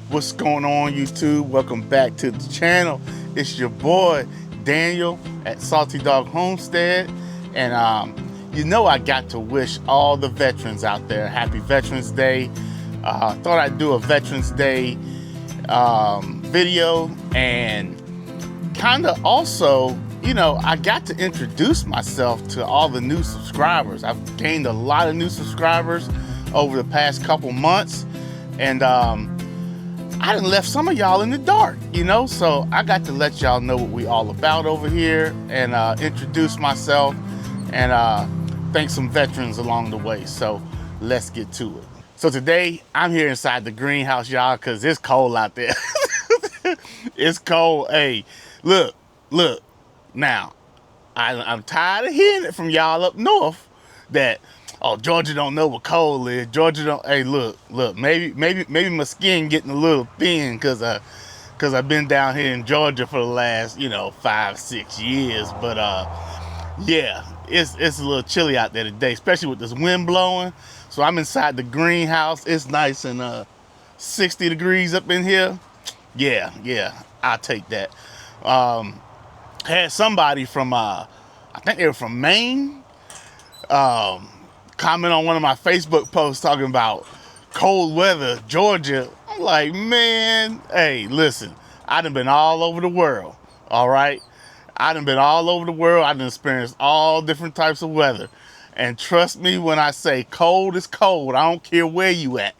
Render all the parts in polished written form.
What's going on, YouTube? Welcome back to the channel. It's your boy Daniel at Salty Dawg Homestead, and I got to wish all the veterans out there happy Veterans Day. Thought I'd do a Veterans Day video, and kind of also, I got to introduce myself to all the new subscribers. I've gained a lot of new subscribers over the past couple months, and I done left some of y'all in the dark, so I got to let y'all know what we all about over here, and introduce myself, and thank some veterans along the way. So let's get to it. So today I'm here inside the greenhouse, y'all, because it's cold out there. It's cold. Hey, look. Now, I'm tired of hearing it from y'all up north that, oh, Georgia don't know what cold is. Georgia don't. Hey, look. Maybe my skin getting a little thin because I've been down here in Georgia for the last 5-6 years. But yeah, it's a little chilly out there today, especially with this wind blowing. So I'm inside the greenhouse. It's nice and 60 degrees up in here. Yeah, I'll take that. Had somebody from I think they were from Maine, comment on one of my Facebook posts talking about cold weather, Georgia. I'm like, man, hey, listen, I done been all over the world, all right? I done been all over the world. I done experienced all different types of weather. And trust me when I say cold is cold, I don't care where you at.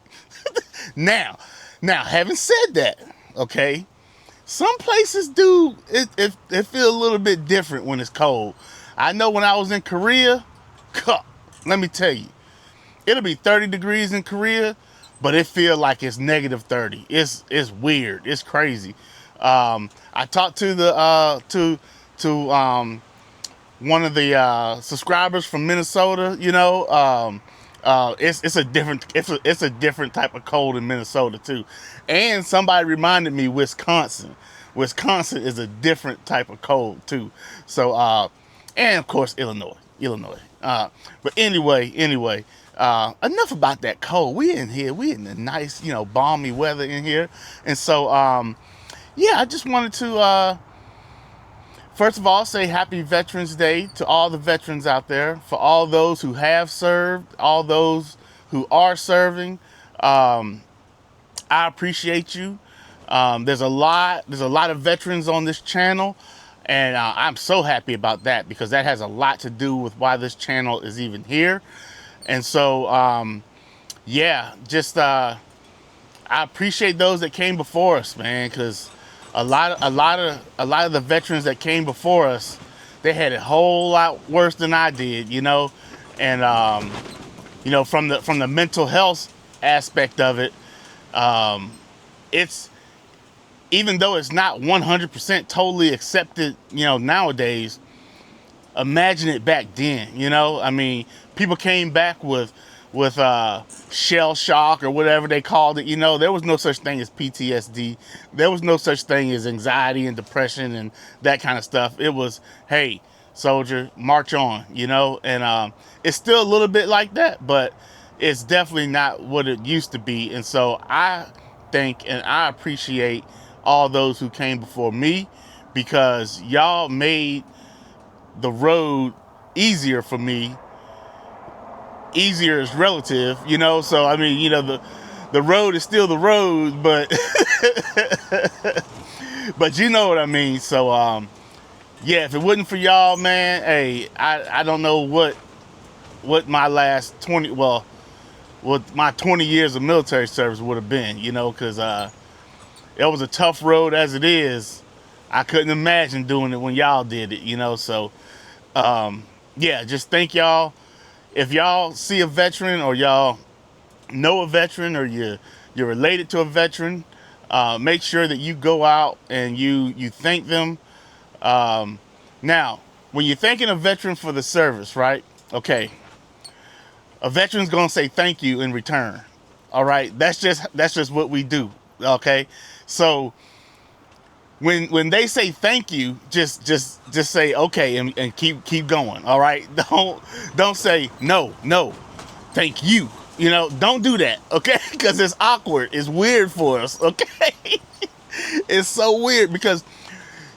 Now, having said that, okay, some places do, it feel a little bit different when it's cold. I know when I was in Korea, let me tell you, it'll be 30 degrees in Korea, but it feel like it's negative 30. It's weird. It's crazy. I talked to the one of the subscribers from Minnesota. It's a different type of cold in Minnesota too. And somebody reminded me Wisconsin is a different type of cold too. So and of course Illinois. But anyway, enough about that cold. We in the nice, balmy weather in here. And so yeah, I just wanted to first of all say happy Veterans Day to all the veterans out there, for all those who have served, all those who are serving. I appreciate you. There's a lot of veterans on this channel, and I'm so happy about that, because that has a lot to do with why this channel is even here. And so yeah, just I appreciate those that came before us, man, because a lot of the veterans that came before us, they had it a whole lot worse than I did, and from the mental health aspect of it, it's, even though it's not 100% totally accepted, nowadays, imagine it back then. I mean, people came back with shell shock or whatever they called it. There was no such thing as PTSD. There was no such thing as anxiety and depression and that kind of stuff. It was, hey, soldier, march on, and it's still a little bit like that, but it's definitely not what it used to be. And so I think and I appreciate all those who came before me, because y'all made the road easier for me. Easier is relative, so I mean, the road is still the road, but but you know what I mean. So yeah, if it wasn't for y'all, man, hey, I don't know what my last 20 years of military service would have been, because it was a tough road as it is. I couldn't imagine doing it when y'all did it, so yeah, just thank y'all. If y'all see a veteran, or y'all know a veteran, or you're related to a veteran, make sure that you go out and you thank them. Now, when you're thanking a veteran for the service, right? Okay, a veteran's gonna say thank you in return. All right, that's just what we do. Okay, so when they say thank you, just say okay and keep going. All right, don't say no, thank you. You know, don't do that, okay? Because it's awkward. It's weird for us, okay? It's so weird because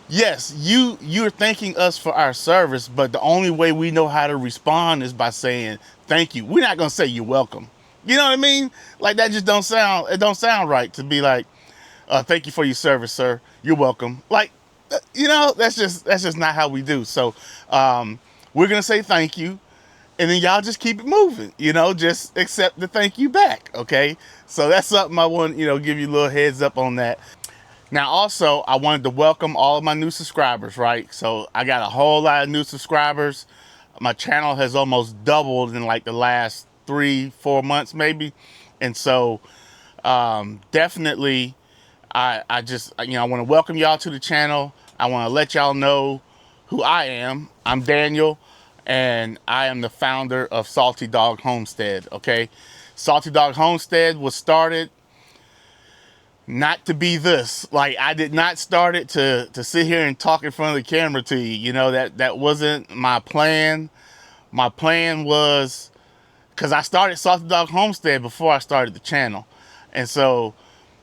yes, you're thanking us for our service, but the only way we know how to respond is by saying thank you. We're not gonna say you're welcome. You know what I mean? Like that just don't sound right to be like, thank you for your service, sir. You're welcome. Like, you know, that's just not how we do. So we're gonna say thank you, and then y'all just keep it moving. You know, just accept the thank you back. Okay. So that's something I want, you know, give you a little heads up on that. Now, also, I wanted to welcome all of my new subscribers, right? So I got a whole lot of new subscribers. My channel has almost doubled in like the last 3-4 months, maybe. And so definitely, I just, you know, I want to welcome y'all to the channel. I want to let y'all know who I am. I'm Daniel, and I am the founder of Salty Dawg Homestead, okay? Salty Dawg Homestead was started not to be this. Like, I did not start it to sit here and talk in front of the camera to you. You know, that wasn't my plan. My plan was, because I started Salty Dawg Homestead before I started the channel. And so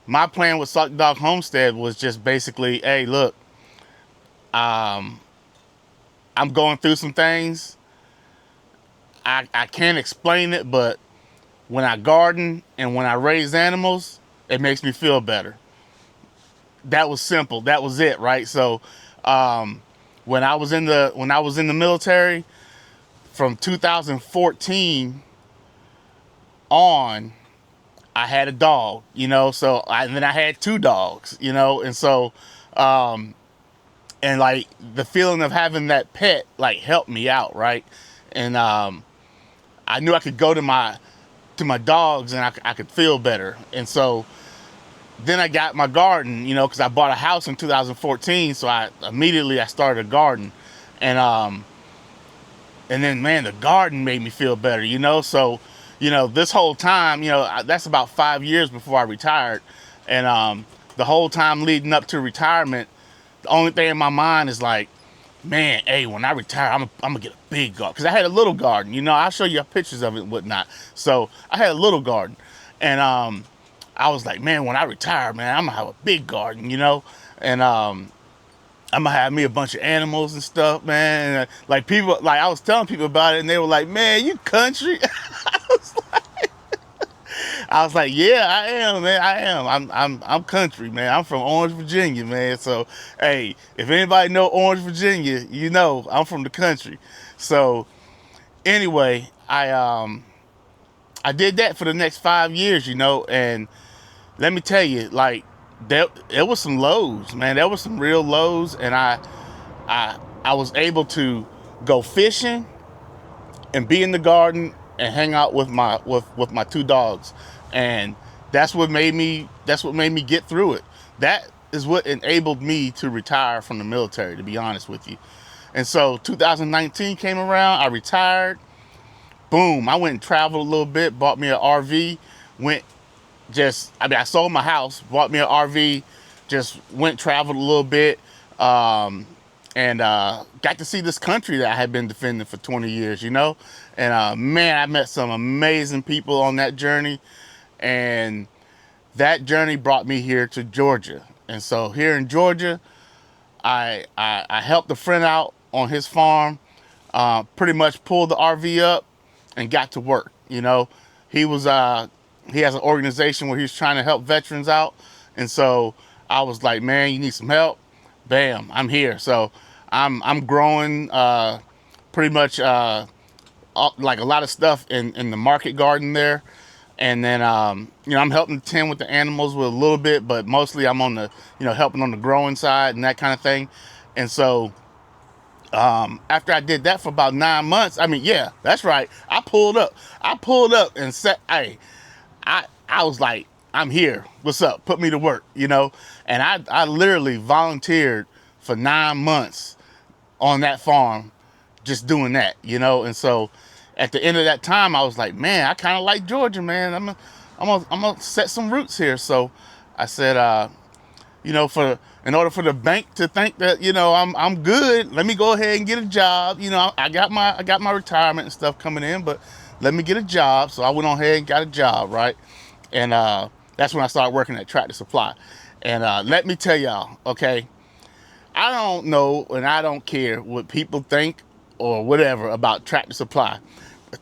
my plan with Salty Dawg Homestead was just basically, hey, look, I'm going through some things. I can't explain it, but when I garden and when I raise animals, it makes me feel better. That was simple. That was it, right? So when I was in the military from 2014 on, I had a dog, you know, and then I had 2 dogs, you know, and so and like the feeling of having that pet like helped me out, right? And I knew I could go to my dogs and I could feel better. And so then I got my garden, you know, because I bought a house in 2014, so I immediately started a garden, and then, man, the garden made me feel better, you know. So, you know, this whole time, you know, that's about 5 years before I retired, and the whole time leading up to retirement, the only thing in my mind is like, man, hey, when I retire, I'm gonna get a big garden, because I had a little garden, you know. I'll show you pictures of it and whatnot. So I had a little garden, and I was like, man, when I retire, man, I'm gonna have a big garden, you know, and I'm gonna have me a bunch of animals and stuff, man. And, like, people, like, I was telling people about it, and they were like, man, you country? I was like, yeah, I am, man. I am. I'm country, man. I'm from Orange, Virginia, man. So, hey, if anybody know Orange, Virginia, you know I'm from the country. So, anyway, I did that for the next 5 years, you know, and let me tell you, like, there was some lows, man. There was some real lows, and I was able to go fishing and be in the garden and hang out with my 2 dogs, and that's what made me get through it. That is what enabled me to retire from the military, to be honest with you. And so 2019 came around, I retired. Boom, I went and traveled a little bit, bought me an RV, I sold my house, bought me an RV, just went, traveled a little bit, and got to see this country that I had been defending for 20 years, you know? And man, I met some amazing people on that journey, and that journey brought me here to Georgia. And so here in Georgia, I helped a friend out on his farm, pretty much pulled the RV up and got to work, you know? He has an organization where he's trying to help veterans out. And so I was like, man, you need some help? Bam, I'm here. So I'm growing pretty much like a lot of stuff in the market garden there. And then, you know, I'm helping tend with the animals with a little bit, but mostly I'm on the, you know, helping on the growing side and that kind of thing. And so after I did that for about 9 months, I mean, yeah, that's right. I pulled up and said, hey, I was like, I'm here. What's up? Put me to work, you know? And I literally volunteered for 9 months on that farm, just doing that, you know? And so at the end of that time, I was like, man, I kind of like Georgia, man. I'm gonna set some roots here. So I said, you know, in order for the bank to think that, you know, I'm good, let me go ahead and get a job. You know, I got my retirement and stuff coming in, but let me get a job. So I went on ahead and got a job, right? And that's when I started working at Tractor Supply. And let me tell y'all, okay, I don't know and I don't care what people think or whatever about Tractor Supply.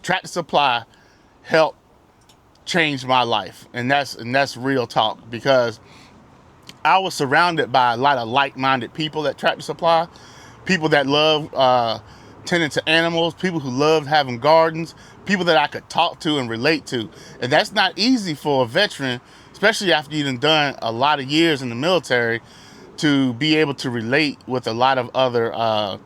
Tractor Supply helped change my life, and that's real talk, because I was surrounded by a lot of like-minded people at Tractor Supply, people that love tending to animals, people who loved having gardens, people that I could talk to and relate to. And that's not easy for a veteran, especially after you've done a lot of years in the military, to be able to relate with a lot of other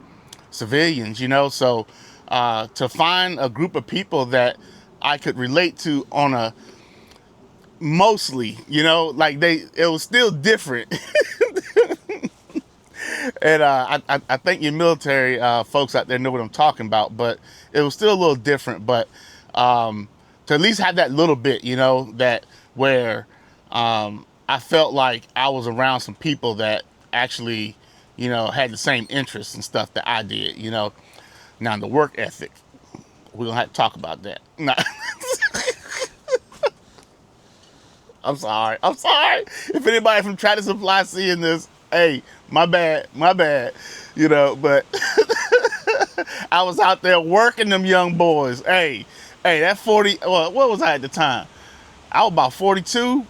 civilians, you know. So to find a group of people that I could relate to on a mostly, you know, like it was still different. And I think your military folks out there know what I'm talking about, but it was still a little different. But to at least have that little bit, you know, that where I felt like I was around some people that actually, you know, had the same interests and stuff that I did, you know. Now, the work ethic, we're going to have to talk about that. Nah. I'm sorry. If anybody from Tractor Supply seeing this, hey, my bad, you know, but I was out there working them young boys. Hey, that 40, well, what was I at the time? I was about 42.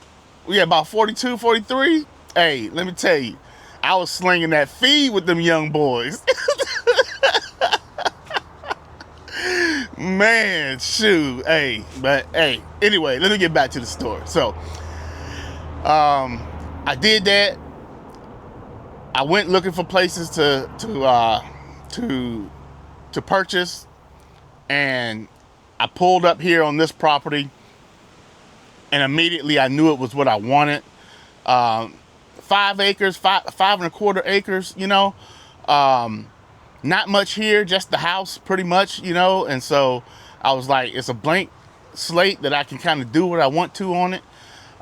Yeah, about 42, 43. Hey, let me tell you, I was slinging that feed with them young boys. Man, shoot, hey, but hey, anyway, let me get back to the story. So, I did that. I went looking for places to purchase, and I pulled up here on this property, and immediately I knew it was what I wanted. 5 acres, five and a quarter acres, you know. Not much here, just the house, pretty much, you know. And so I was like, it's a blank slate that I can kind of do what I want to on it.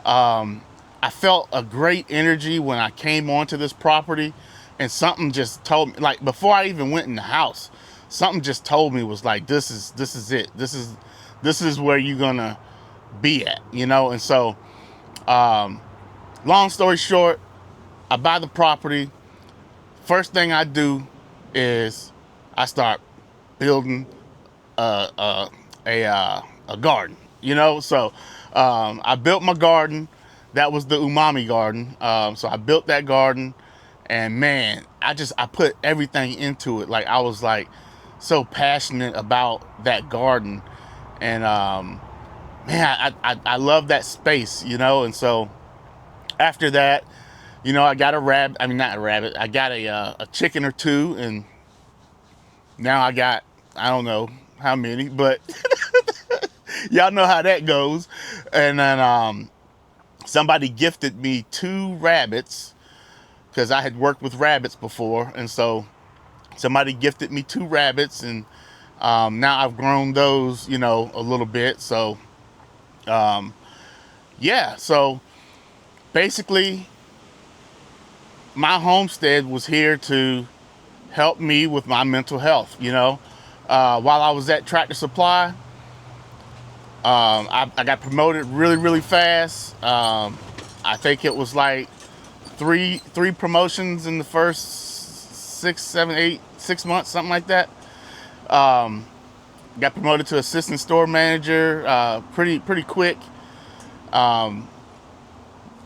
I felt a great energy when I came onto this property, and something just told me, like before I even went in the house, something just told me, was like, this is it. This is where you're gonna be at, you know. And so, long story short, I buy the property. First thing I do is I start building a garden, you know. So I built my garden. That was the umami garden. So I built that garden, and man, I put everything into it. Like, I was like so passionate about that garden, and man, I love that space, you know. And so after that, you know, I got a rabbit. I mean, not a rabbit. I got a chicken or two, and now I got, I don't know how many, but y'all know how that goes. And then somebody gifted me 2 rabbits, because I had worked with rabbits before, and so somebody gifted me 2 rabbits, and now I've grown those, you know, a little bit. So yeah, so basically my homestead was here to help me with my mental health, you know. While I was at Tractor Supply, I got promoted really, really fast. I think it was like three promotions in the first 6 months, something like that. Got promoted to assistant store manager pretty quick.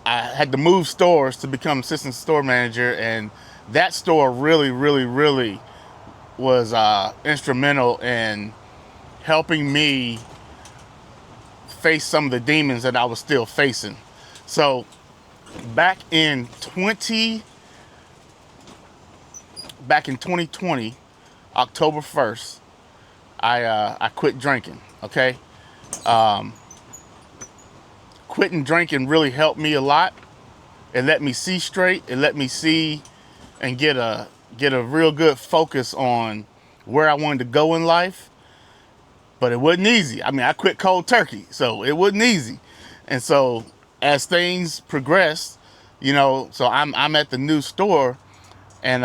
I had to move stores to become assistant store manager, and that store really, really, really was instrumental in helping me face some of the demons that I was still facing. So back in 2020, October 1st, I quit drinking. Okay. Quitting drinking really helped me a lot. It let me see straight. It let me see and get a real good focus on where I wanted to go in life. But it wasn't easy. I mean, I quit cold turkey, so it wasn't easy. And so as things progressed, you know, so I'm at the new store, and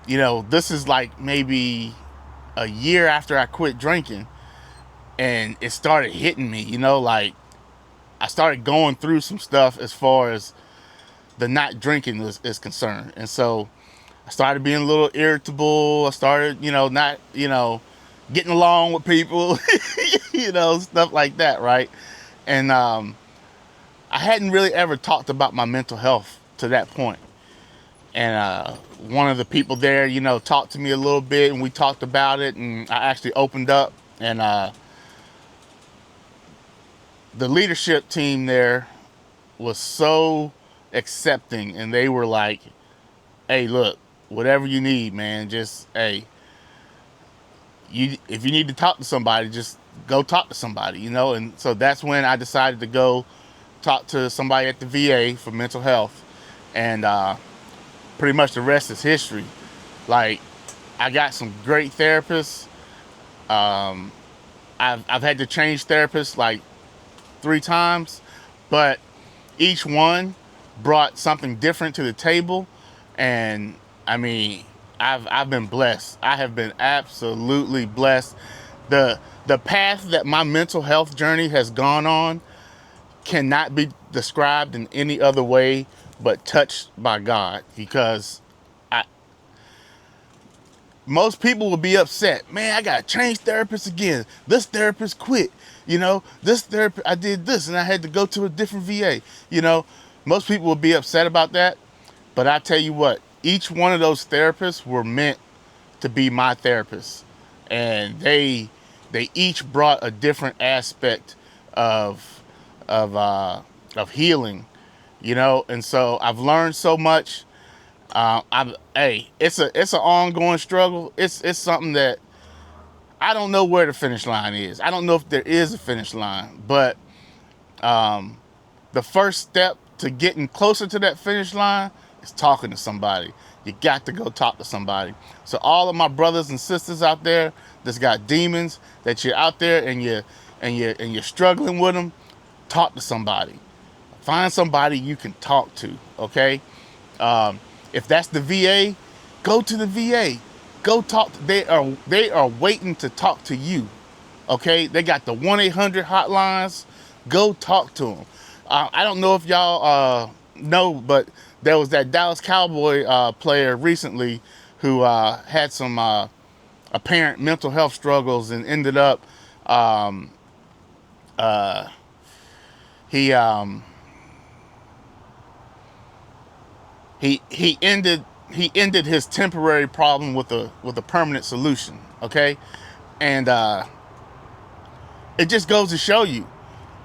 you know, this is like maybe a year after I quit drinking, and it started hitting me, like I started going through some stuff as far as the not drinking is concerned. And so I started being a little irritable. I started, not, getting along with people, stuff like that, right? And I hadn't really ever talked about my mental health to that point. And one of the people there, talked to me a little bit, and we talked about it, and I actually opened up. And the leadership team there was so accepting, and they were like, hey, look, whatever you need, man, just, hey, if you need to talk to somebody, just go talk to somebody, And so that's when I decided to go talk to somebody at the VA for mental health. And pretty much the rest is history. Like, I got some great therapists. I've had to change therapists like 3 times, but each one brought something different to the table. And I mean, I've been blessed. I have been absolutely blessed. The path that my mental health journey has gone on cannot be described in any other way but touched by God, because most people would be upset. Man, I got to change therapists again. This therapist quit. This therapist, I did this and I had to go to a different VA. Most people would be upset about that. But I tell you what, each one of those therapists were meant to be my therapist. And they each brought a different aspect of healing, And so I've learned so much. It's an ongoing struggle. It's something that I don't know where the finish line is. I don't know if there is a finish line, but the first step to getting closer to that finish line is talking to somebody. You got to go talk to somebody. So all of my brothers and sisters out there that's got demons, that you're out there and you're struggling with them, talk to somebody. Find somebody you can talk to. Okay. If that's the VA, go to the VA. Go talk. They are waiting to talk to you. Okay, they got the 1-800 hotlines. Go talk to them. I don't know if y'all know, but there was that Dallas Cowboy player recently who had some apparent mental health struggles and ended up he ended his temporary problem with a permanent solution. Okay, and it just goes to show you,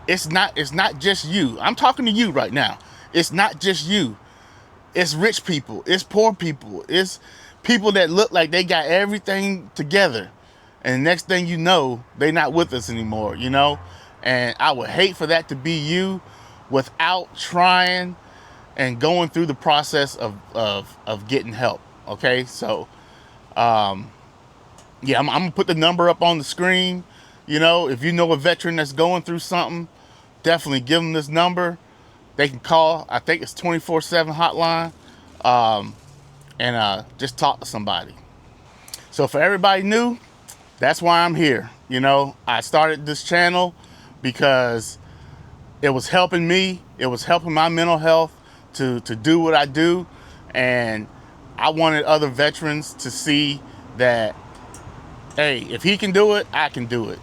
it's not just you. I'm talking to you right now. It's not just you. It's rich people. It's poor people. It's people that look like they got everything together, and next thing you know, they're not with us anymore. And I would hate for that to be you, without trying and going through the process of getting help. Okay, so I'm gonna put the number up on the screen. If you know a veteran that's going through something, definitely give them this number. They can call. I think it's 24/7 hotline, and just talk to somebody. So for everybody new, that's why I'm here. I started this channel because it was helping me. It was helping my mental health to do what I do, and I wanted other veterans to see that, hey, if he can do it, I can do it.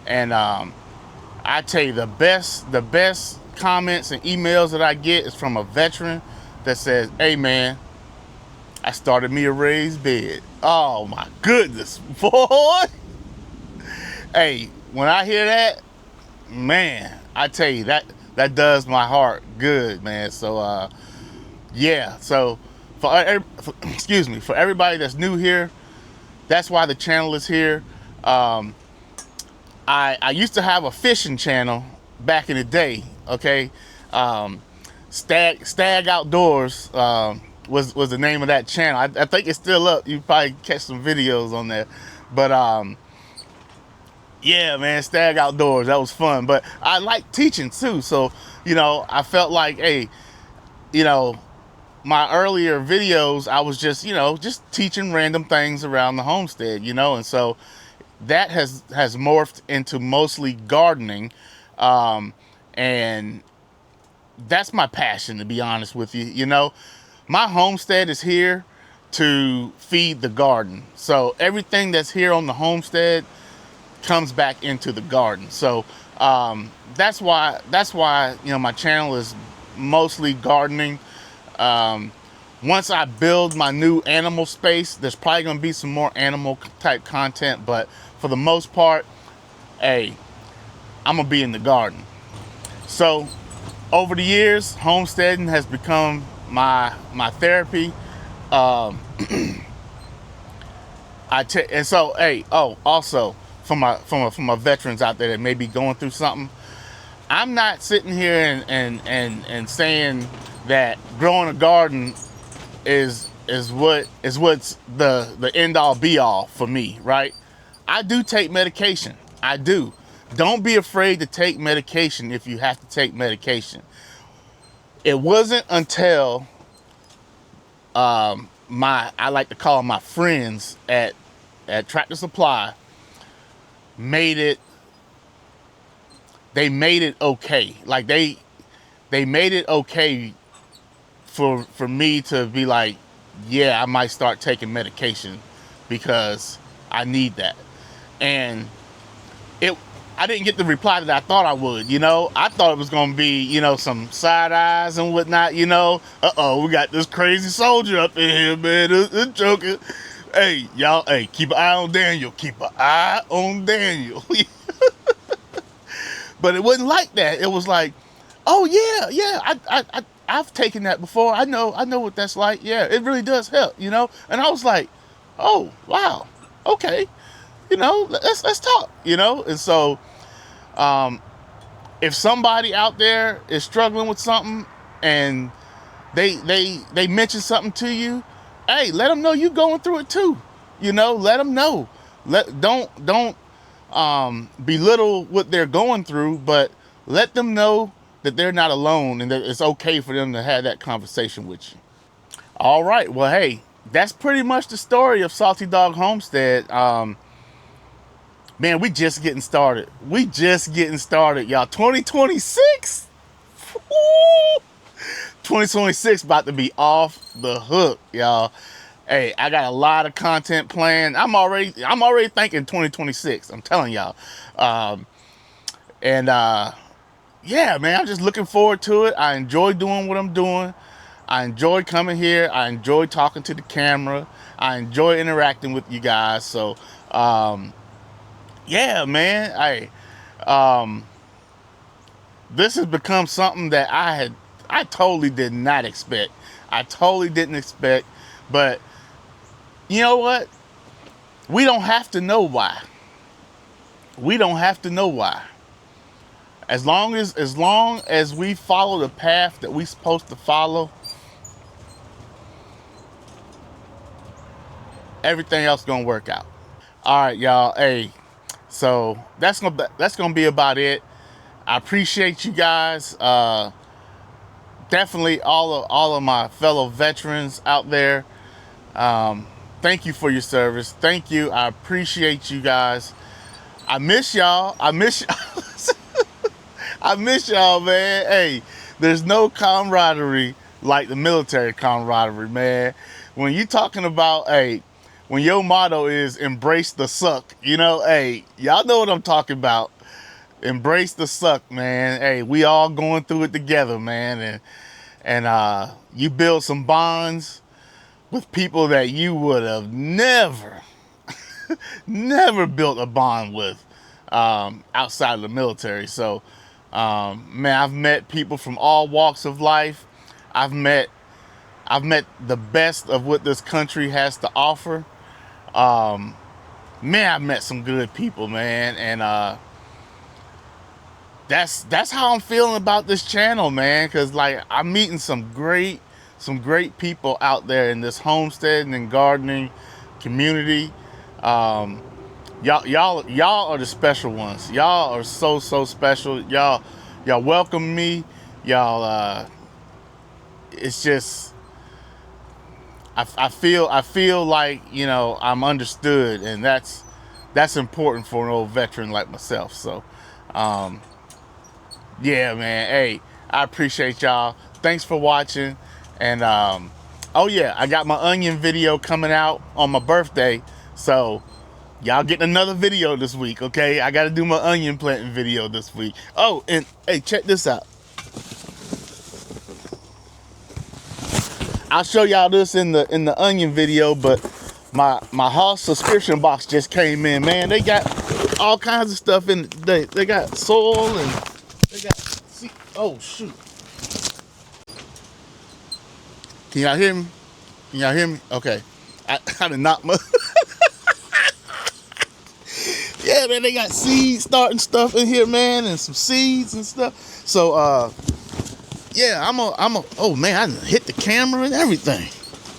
And I tell you, the best comments and emails that I get is from a veteran that says, hey man, I started me a raised bed. Oh my goodness, boy. Hey, when I hear that, man, I tell you, that does my heart good, man. So yeah, so for everybody that's new here, that's why the channel is here. I used to have a fishing channel back in the day. Okay, Stag Outdoors was the name of that channel. I think it's still up. You probably catch some videos on there, but yeah, man, Stag Outdoors, that was fun. But I like teaching too, so I felt like, hey, my earlier videos, I was just teaching random things around the homestead, and so that has morphed into mostly gardening, and that's my passion, to be honest with you. You know, my homestead is here to feed the garden. So everything that's here on the homestead comes back into the garden. So that's why you know, my channel is mostly gardening. Once I build my new animal space, there's probably gonna be some more animal type content, but for the most part, hey, I'm gonna be in the garden. So over the years, homesteading has become my therapy. And so, hey, oh, also for my veterans out there that may be going through something, I'm not sitting here and saying that growing a garden is what's the end all be all for me, right? I do take medication. I do. Don't be afraid to take medication if you have to take medication. It wasn't until I like to call them my friends at Tractor Supply they made it okay. Like they made it okay for me to be like, yeah, I might start taking medication because I need that. And I didn't get the reply that I thought I would, you know. I thought it was gonna be, you know, some side eyes and whatnot, you know. We got this crazy soldier up in here, man. This joking. Hey, y'all, hey, keep an eye on Daniel. Keep an eye on Daniel. But it wasn't like that. It was like, oh yeah, I've taken that before. I know what that's like. Yeah, it really does help, you know. And I was like, oh wow, okay, you know, let's talk, you know. And so, if somebody out there is struggling with something and they mention something to you, hey, let them know you going through it too. You know, let them know. Don't belittle what they're going through, but let them know that they're not alone and that it's okay for them to have that conversation with you. All right, well, hey, that's pretty much the story of Salty Dawg Homestead. Man, we just getting started. We just getting started, y'all. 2026? 2026 about to be off the hook, y'all. Hey, I got a lot of content planned. I'm already thinking 2026. I'm telling y'all. Yeah, man, I'm just looking forward to it. I enjoy doing what I'm doing. I enjoy coming here. I enjoy talking to the camera. I enjoy interacting with you guys. So, yeah, man, this has become something that I totally did not expect. I totally didn't expect, but you know what? We don't have to know why. We don't have to know why. As long as we follow the path that we're supposed to follow, everything else gonna work out. All right, y'all. Hey, so that's gonna be about it. I appreciate you guys. Definitely all of my fellow veterans out there. Thank you for your service. Thank you. I appreciate you guys. I miss y'all. I miss y'all, man. Hey, there's no camaraderie like the military camaraderie, man. When you talking about, hey, when your motto is embrace the suck, you know, hey, y'all know what I'm talking about. Embrace the suck, man. Hey, we all going through it together, man. And you build some bonds with people that you would have never built a bond with outside of the military. So, man, I've met people from all walks of life. I've met the best of what this country has to offer. Man, I've met some good people, man, and that's how I'm feeling about this channel, man. Cause like I'm meeting some great people out there in this homesteading and gardening community. Y'all are the special ones. Y'all are so special. Y'all welcome me. Y'all, it's just I feel like, you know, I'm understood, and that's that's important for an old veteran like myself. So, yeah, man. Hey, I appreciate y'all. Thanks for watching. And oh yeah, I got my onion video coming out on my birthday. So y'all getting another video this week, okay? I got to do my onion planting video this week. Oh, and hey, check this out. I'll show y'all this in the onion video, but my Hoss subscription box just came in, man. They got all kinds of stuff in. They got soil and they got. See, oh shoot! Can y'all hear me? Can y'all hear me? Okay, I did not. Yeah, man, they got seed starting stuff in here, man, and some seeds and stuff. So, yeah, oh man, I hit the camera and everything.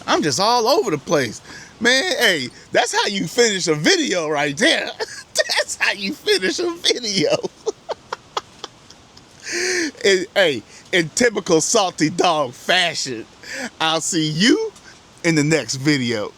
I'm just all over the place. Man, hey, that's how you finish a video right there. That's how you finish a video. Hey, in typical Salty Dog fashion, I'll see you in the next video.